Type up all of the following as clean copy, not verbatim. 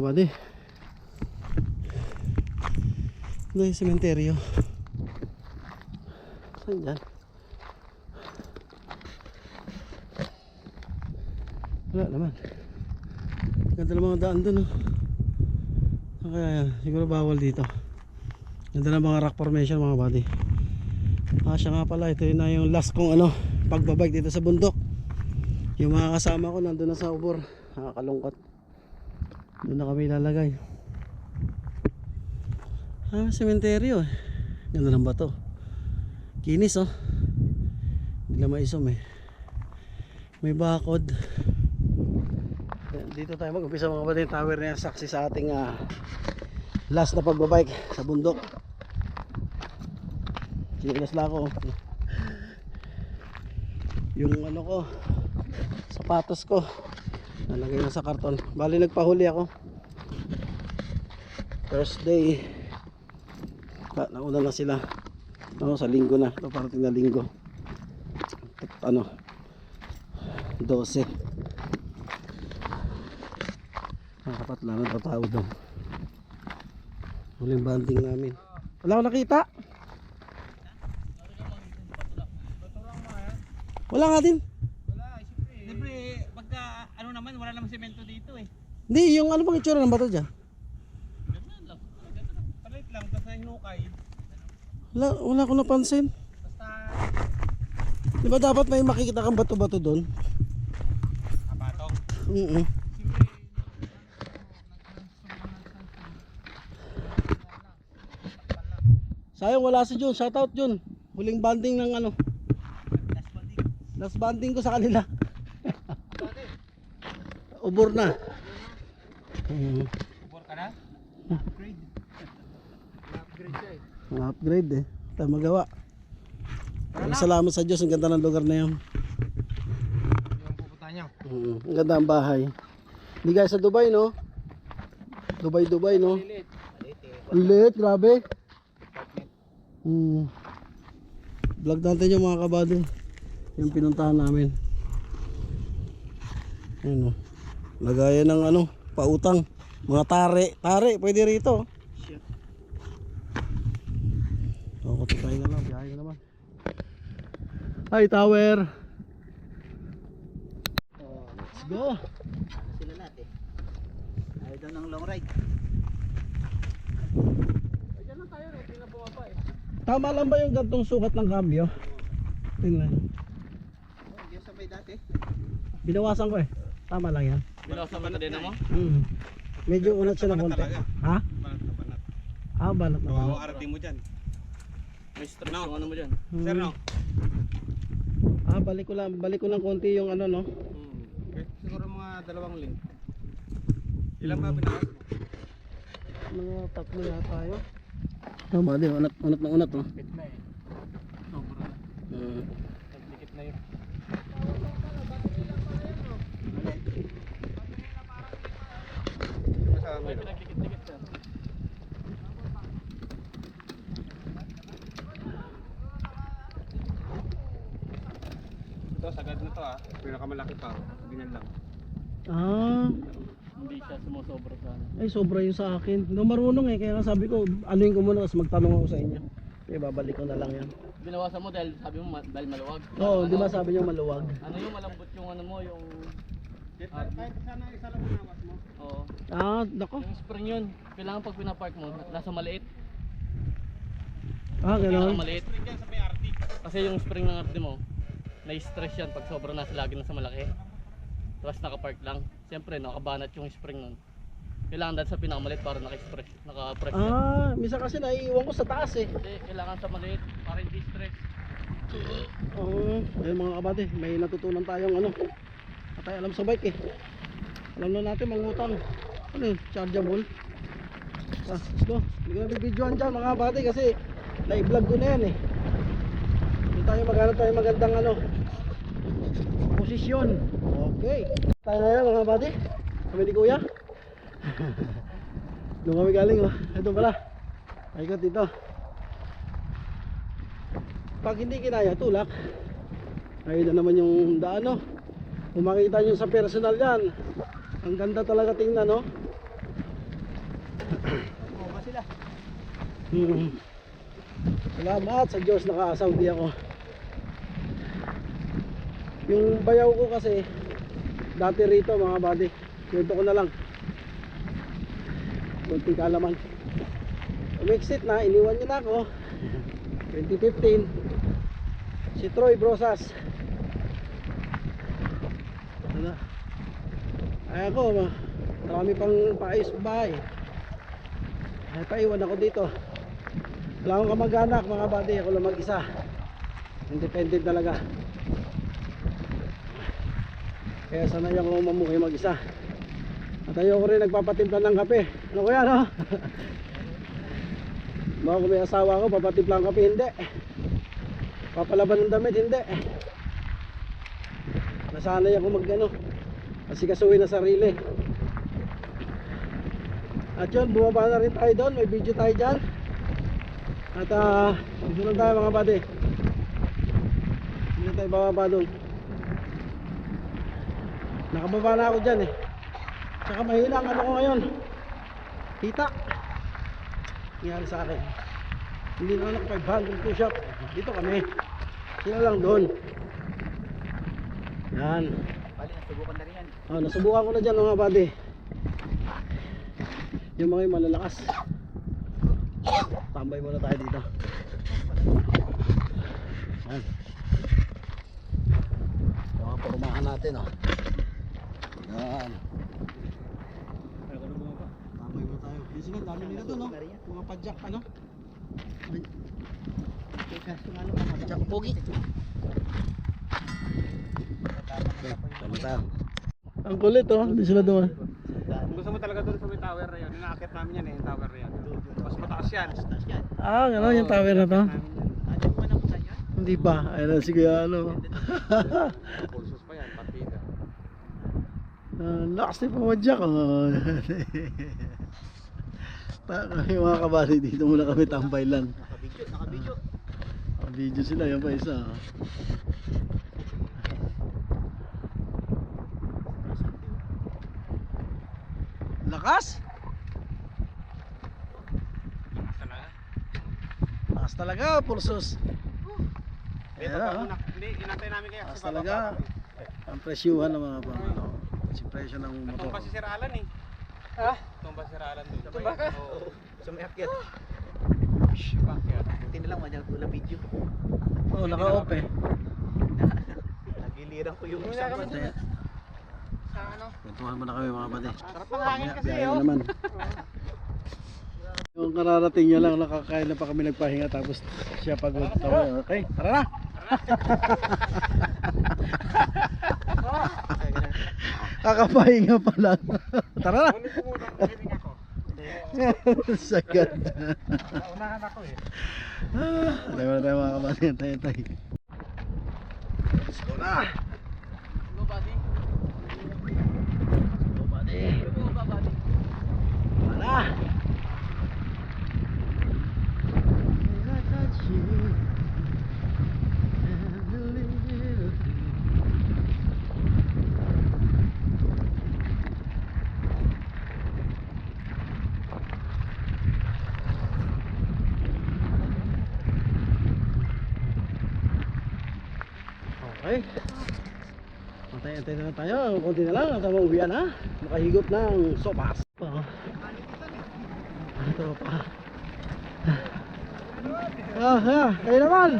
kabady. Ito yung sementeryo. Saan dyan? Wala naman. Ganda ng mga daan dun, oh. Kaya yan, siguro bawal dito. Ganda ng mga rock formation mga buddy. Siya nga pala, ito yun na yung last kong pagbabike dito sa bundok. Yung mga kasama ko nandun na sa ubor. Nakakalungkot. Doon na kami lalagay. Sementeryo eh. Ganda ng bato. Kinis oh. Hindi na maisom eh. May bakod. Dito tayo mag-umpisa mga buddy. Tower na saksi sa ating last na pagbabike sa bundok. Sinilas lang ako. Yung ko, sapatos ko nalagay na sa karton. Bali nagpahuli ako first day. Nauna na sila sa linggo na. Ito parating na linggo 12. Nakapatla na tatao doon. Huling banding namin. Wala ko nakita. Wala nga din. Wala, siyempre pagka naman, wala namang semento dito eh. Hindi, yung bang itsura ng bato dyan? Ganun lang. Palit lang, basta hinukay. Wala ko napansin. Basta Di ba dapat may makikita kang bato-bato doon? kapatong. Sayang wala si Jun, shoutout Jun. Huling banding ng last banding ko sa kanila. Ubor na. Ubor ka na? Upgrade. Upgrade siya eh. Upgrade eh. Tayo magawa. Salamat sa Diyos, ang ganda ng lugar na yan. Yung pupunta niya. Ang ganda ang bahay. Hindi guys sa Dubai no? Dubai no? Lilit. Lilit, grabe. Vlog natin yung mga kabady. Yung pinuntahan namin. Ayun o. Lagayan ng pautang. Mga tare, pwede rito. Shit. Kututay na lang, biyahe na naman. Hi tower. Let's go. Sila natin. Ayaw daw ng long ride. Diyan lang tayo, hindi na bumaba eh. Tama lang ba yung gantong sukat ng cambio? Tingnan. Hindi sabay dati. Binawasan ko eh. Tama lang yan. Binawasan ba na din mo? Medyo unat siya ng konti. Ha? Banat na banat. Banat na. Kawawa arating mo dyan. May stress yung mo dyan. Sir no? Balik ko ng konti yung no. Okay. Siguro mga 2 link. Ilan ba binawas mo? Mga 3 yata yun. Tama din, unat na unat oh. Dikit na eh. Sobra na. Dikit na yun. May pinagdikit-dikit yan. Ito, sagad na to pinakamalaki pa. Ganyan lang. Hindi siya sumusobra sa Ay sobra yung sa akin. No marunong eh, kaya sabi ko anuin ko muna kasi magtanong ako sa inyo. Kaya babalik ko na lang yan. Binawasan mo dahil sabi mo dahil maluwag. Oo, di ba sabi niyo maluwag? Ano yung malambot yung mo yung kahit sana isa lang binawas mo. Oo. Nako. Yung spring yun, kailangan pag pinapark mo, nasa maliit. Gano'n. Kailangan maliit. Spring yan sa may RT. Kasi yung spring ng RT mo, na-stress yan pag sobrang nasa lagi na sa malaki. Tapos nakapark lang. Siyempre, nakabanat yung spring nun. Kailangan dahil sa pinakamaliit para naka-stress yan. Minsan kasi naiiwan ko sa taas eh. Hindi, kailangan sa maliit para hindi stress. Ayun mga kabady, may natutunan tayong Patay alam sa bike eh. Alam na natin mangutang. Ano yun? Chargeable. Let's go. Hindi ko na bibidyoan dyan mga kabady kasi na-vlog ko na yan eh. Hindi tayo maghanap tayo magandang posisyon. Okay. Tayo na yan mga kabady. Kami ni Kuya. Doon kami galing oh. Ito pala. Ikot dito. Pag hindi kinaya tulak, ayun na naman yung daan oh. Kung makita nyo sa personal yan, ang ganda talaga tingnan no. Salamat sa Diyos, naka-Saudi ako. Yung bayaw ko kasi dati rito mga buddy, kwento ko na lang, kunting kaalaman. Umexit na, iniwan niya na ako 2015. Si Troy Brosas, ano? Ay ako, marami pang paayos bahay. Ay paiwan ako dito. Wala akong kamag-anak mga buddy, ako lang mag-isa. Independent talaga. Kaya sanay ako mamuhay mag-isa. At ayoko rin nagpapatimpla ng kape. Ano ko yan, no? Baka kung may asawa ko, papatimpla ng kape, hindi. Papalaban ng damit, hindi. Nasanay ako mag-ano, asikasuhin na sarili. At yun, bumaba na rin tayo doon. May video tayo dyan. At dito lang tayo mga buddy. Hindi tayo bababa doon. Nakababa na ako dyan eh. Tsaka mahina ang ano ko ngayon, kita. Nangyari sa akin, hindi na ako 500 push up. Dito kami, sila lang doon. Yan. Bali, nasubukan na rin yan. Oh, nasubukan ko na dyan mga buddy. Yung mga yung malalakas. Tambay muna tayo dito. Yan. Mga pormahan natin oh. Yan. Tambay muna tayo. Yung sila, dami nila doon no. Mga padjak ano. Ay. Padjak pogi. Okay, tama tayo. Ang kulit oh, hindi sila doon. Kung gusto mo talaga doon sa may tower na yun, inaakit namin yan eh, yung tower na yan. Mas mataas yan. Ah, gano'n yung tower na to? Ano mo napunta yan? Hindi pa, ayun sige ano. Pulsos pa yan, partida. Lakas ni Pamadjak oh. Yung mga kabali dito muna kami tambay lang. Nakabidyo. Video sila, yung pa isa oh. Lakas? Lakas talaga, pulsos. Ayan, oh. Hindi, inantay namin kayo. Lakas talaga. Ang presyuhan ng mga pang ano. Si presyo ng motor. Tumba si Sir Alan eh. Ha? Tumba si Sir Alan doon. Tumba ka? Oo. Sa may akyat. Akyat. Buti na lang, walang video. Oh, naka-off eh. Nagiliran ko yung Wala isang kami banda. dun. Sa ano? Kwentuhan muna kami mga pati. Sarap ng hangin kasi Biyahe oh. naman. Yung kararating niya lang, nakakain na pa kami nagpahinga tapos siya pagod. Okay, tara na! Kakapahinga pa lang. Tara na! Kunin ko muna, nakinig ako. Sagad. Unahan ako eh. Tayo na tayo mga kapatid. Tayo. Let's go na! Go buddy. Go buddy. Go buddy. Wala! I touch you and a little okay. Antay na tayo. Kunti na lang. At mauwian ha. Nakahigop ng sopas. Ito pa. Kayo naman.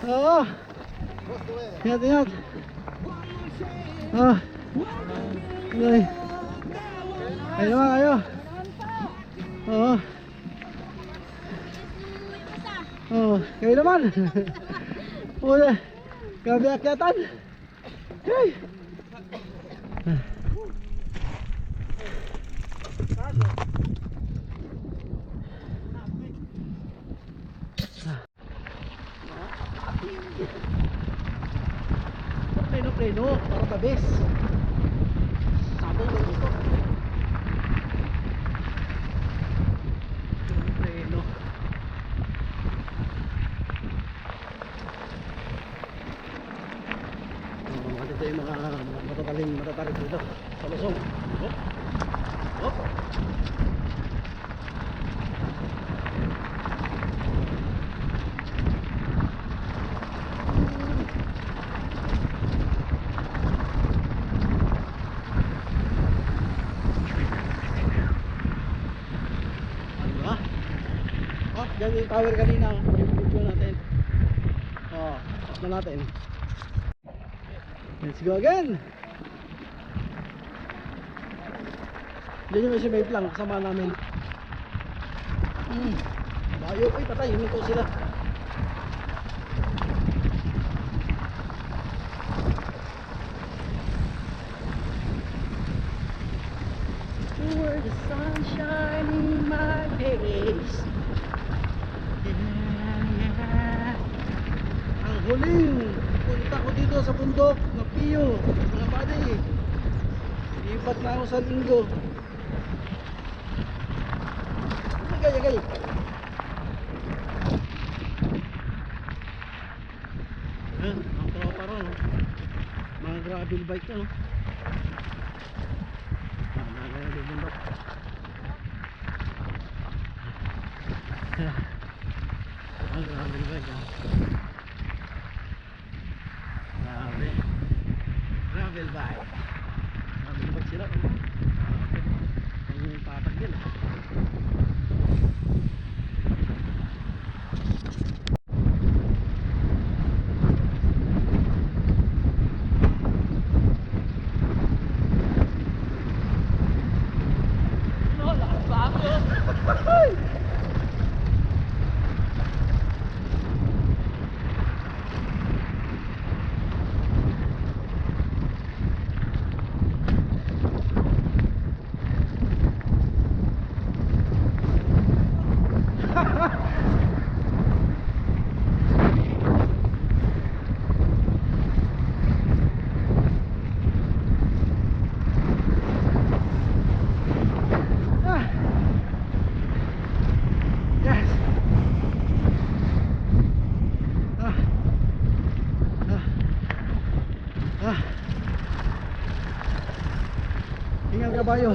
Oo. Ingat. Okay. Kayo naman kayo. Oo. Kayo naman. Uli. Grabe akyatan. Hey. Pleno, para tabis. Sabong dito. Pleno. Ito yung mga matatarik dito sa Luzon. Hop. Diyan yung tower kanina, yung video natin. Oh, stop na natin. Let's go again. Diyan yung may lang, kasama namin. Bayo, ay patay, huminto sila. You were the sunshine in my days. Ang huling punta ko dito sa bundok na Pio, mga buddy. Lipat na ako sa linggo. Agay. Ayan, ang tropa ron, no? Mga gravel bike na, no? Nagaya yung bundok. Ang gravel bike, no? Gravel bike. Gravel bike sila, no? Ang yung patag din, no? Ingat kabayo.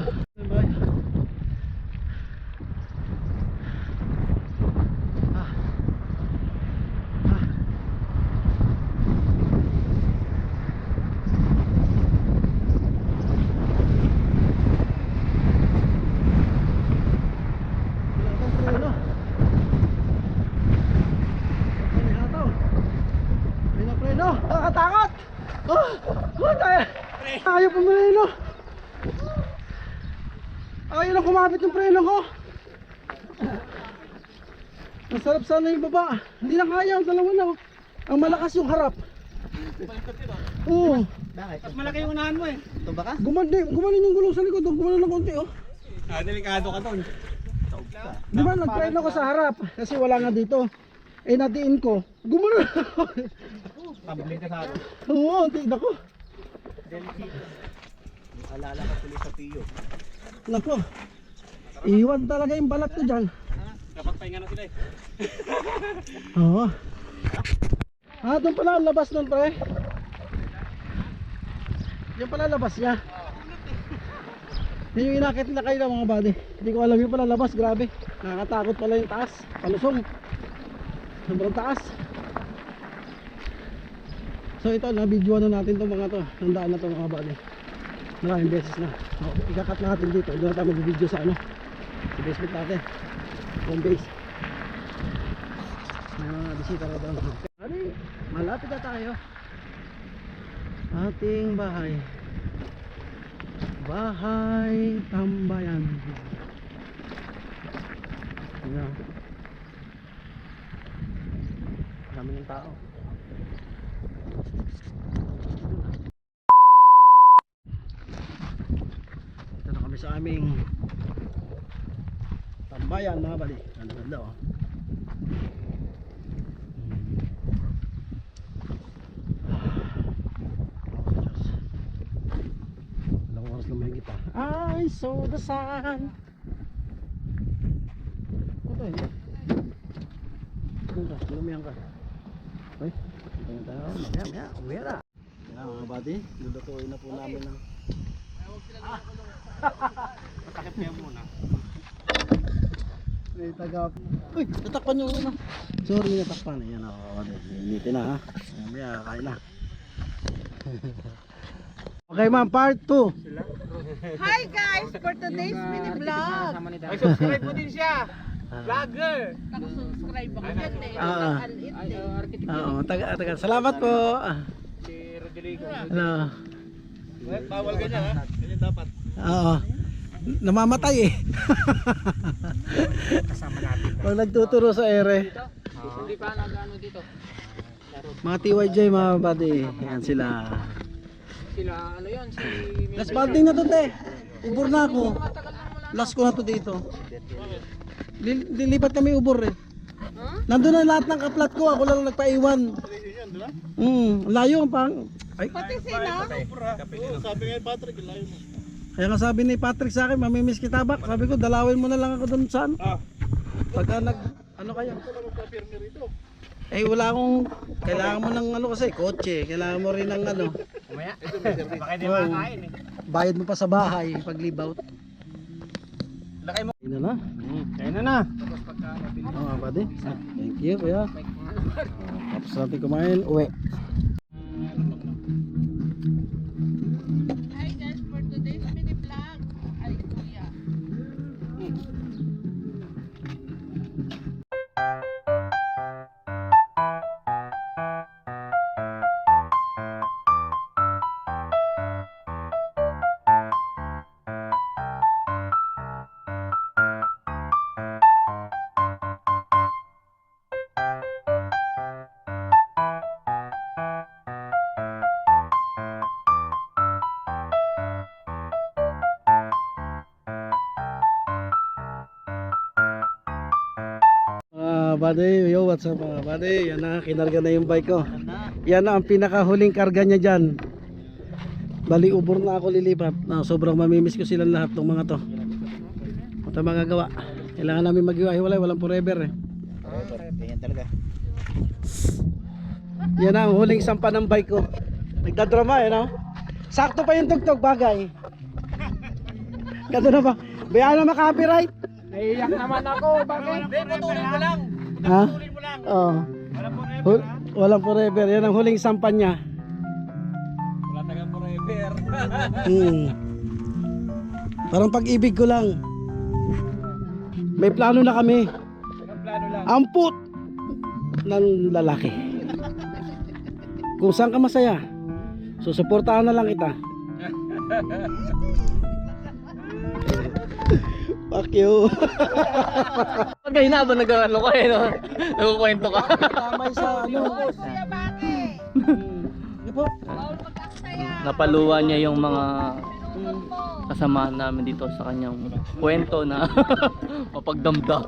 Nakakatakot! Ayaw pumalino! Ayaw na kumapit yung preno ko! Masarap sana yung baba. Hindi na kaya ang dalawa na. Ang malakas yung harap. Oo. Mas malaki yung unahan mo eh. Ito ba ka? Gumanin yung gulong sa likod. Gumanin ng konti, oh. Delikado ka doon. Di ba nagpreno ko sa harap? Kasi wala nga dito. Eh natiin ko. Gumanin. Tabli ka sa akin. Oo, tignan ko. Alala ka tuloy sa Pio. Nako. Iwan talaga yung balat ko dyan. Kapag pahinga na sila eh. Oo. Doon pala ang labas nun, pre. Yan pala labas niya. Yan yung inakit na kayo mga buddy. Hindi ko alam yung pala labas, grabe. Nakakatakot pala yung taas. Palusong. Sobrang taas. So ito, na-videoan na natin itong mga to. Nandaan na ito mga buddy. Maraming beses na. So, ikakat natin dito. Doon na tayo mag-video sa ano. Sa basement natin. Home base. May mga bisita na doon. Buddy, malapit na tayo. Ating bahay. Bahay tambayan. Yan. Dami ng tao. Ito na kami sa aming tambayan mga bali. Ganda oh. Ilang oras na may kita. I saw the sun. Okay. Lumiyan ka. Okay. Tingnan tayo. Mamaya. Uwi na. Yan mga buddy. Lulutuin na po namin ng Matakip niya muna. may tagap. Uy! Natakpan nyo na. Sorry, natakpan. Ayan ako. Initin na ha. Mamaya kain na. Okay ma'am, part 2. Hi guys, for today's mini vlog. Ay, subscribe mo din siya. Vlogger! Nakasubscribe ako dyan eh. Ah. Nakalit Ay, eh. architect. Oo, taga. Salamat po. Si Rodrigo. Ano? Bawal ganyan ha? Ganyan dapat. Oo. Namamatay eh. Kasama natin. Pag nagtuturo sa ere. Hindi pa nag-ano dito. Mga TYJ mga buddy. Ayan sila. Sila, ano yun? Si... Last banding na to te. Ubor na ako. Last ko na to dito. Lilipat kami ubor eh. Nandun na lahat ng kaplat ko. Ako lang nagpaiwan. Layo ang pang. Ay. Pati sila. Sabi nga Patrick, layo mo. Kaya nga sabi ni Patrick sa akin, mamimiss kita bak. Sabi ko, dalawin mo na lang ako doon saan. Pagka ano kayo? Eh wala akong, kailangan mo ng ano kasi, kotse. Kailangan mo rin ng ano. Kumaya? Baka hindi makakain eh. Bayad mo pa sa bahay, pag live out. Lakay mo. Ayun na. Kaya na. Oo, buddy. Thank you, kuya. Tapos natin kumain, uwi. Hi guys, for today's mini vlog. Ay kuya. Buddy, yo, what's up mga buddy? Yan na, kinarga na yung bike ko. Yan na ang pinakahuling karga niya dyan. Bali, ubor na ako lilipat. Sobrang mamimiss ko silang lahat ng mga to. Ito magagawa. Kailangan namin mag-iwalay, walang forever eh. Yan talaga. Yan na ang huling sampa ng bike ko. Nagdadrama, yan o. Sakto pa yung tugtog, bagay. Ganda na ba? Bayaan na maka-copyright. Naiiyak naman ako. Bakit? Hindi, putulin mo lang. Ha? Putulin mo lang. Oo. Walang forever ha? Walang forever. Yan ang huling sampa niya. Wala tagang forever. Parang pag-ibig ko lang. May plano na kami. Ang plano lang. Amput ng lalaki. Kung saan ka masaya, susuportahan na lang kita. Fuck you. Pagay na ba nag-ano ka eh, no? Nagkukwento ka. Tamay sa ano. Kuya bakit? Di po. Bawal mag-aksaya. Napaluan niya yung mga Sinunod mo. kasamahan namin dito sa kanyang kwento na mapagdamdam.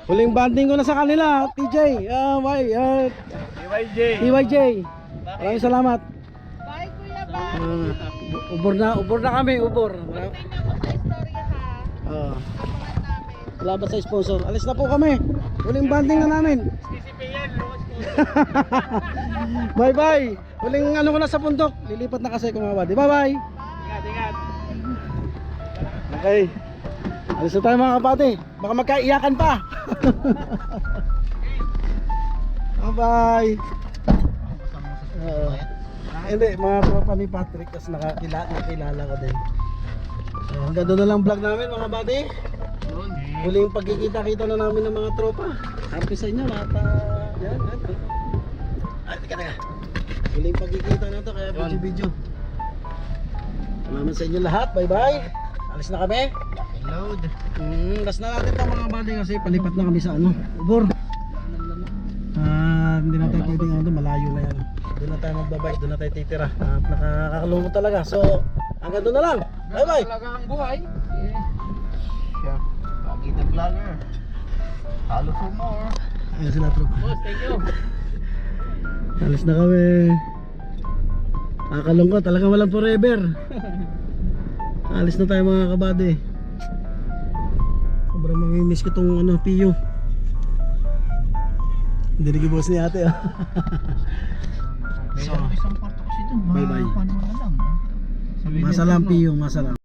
Huling banding ko na sa kanila, TJ. DYJ. TYJ. Maraming salamat. Bye kuya bakit? Ubor na kami, ubor. Tingnan mo sa istorya ha. Abangan namin. Wala ba sa sponsor? Alis na po kami. Huling banding na namin. CCPN, Lucas po. Bye bye. Huling ano ko na sa pundok. Lilipat na kasi kumawadi. Bye bye. Ingat, ingat. Okay. Alis na tayo mga kapate. Baka magkaiyakan pa. Bye bye. Hindi, mga tropa ni Patrick kasi nakilala ko din. So, hanggang doon na lang vlog namin mga buddy. Huling pagkikita-kita na namin ng mga tropa. Happy sa inyo lahat. Yan. Ay, teka. Huling pagkikita na to kaya video. Salamat sa inyo lahat. Bye bye. Alis na kami. Load. Last na natin to mga buddy kasi palipat na kami sa ano, Ubor. Hindi na tayo pwedeng ano, malayo na yan. Doon na tayo magbabike, doon na tayo titira. Nakakalungkot talaga. So, hanggang doon na lang. Bye bye. Talaga ang buhay. Siya. Pagkita vlogger. Halo for more. Ayun sila tropa. Boss, thank you. Alis na kami. Nakakalungkot, talagang walang forever. Alis na tayo mga kabady. Sobrang mamimiss ko tong ano, Pio. Hindi nag-boss ni ate. So, Isang kwarto kasi dun. bye bye. Paano na lang? Masalam Pio, masalam.